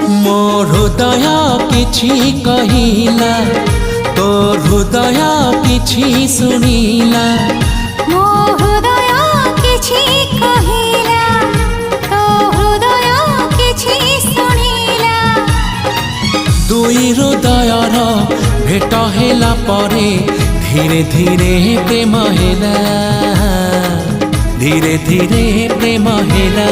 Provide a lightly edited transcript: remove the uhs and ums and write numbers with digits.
ମୋ ହୃଦୟ କିଛି କହିଲା, ତୋ ହୃଦୟ କିଛି ଶୁଣିଲା। ମୋ ହୃଦୟ କିଛି କହିଲା, ତୋ ହୃଦୟ କିଛି ଶୁଣିଲା। ଦୁଇ ହୃଦୟର ଭେଟ ହେଲା ପରେ ଧୀରେ ଧୀରେ ପ୍ରେମ ହେଲା, ଧୀରେ ଧୀରେ ପ୍ରେମ ହେଲା।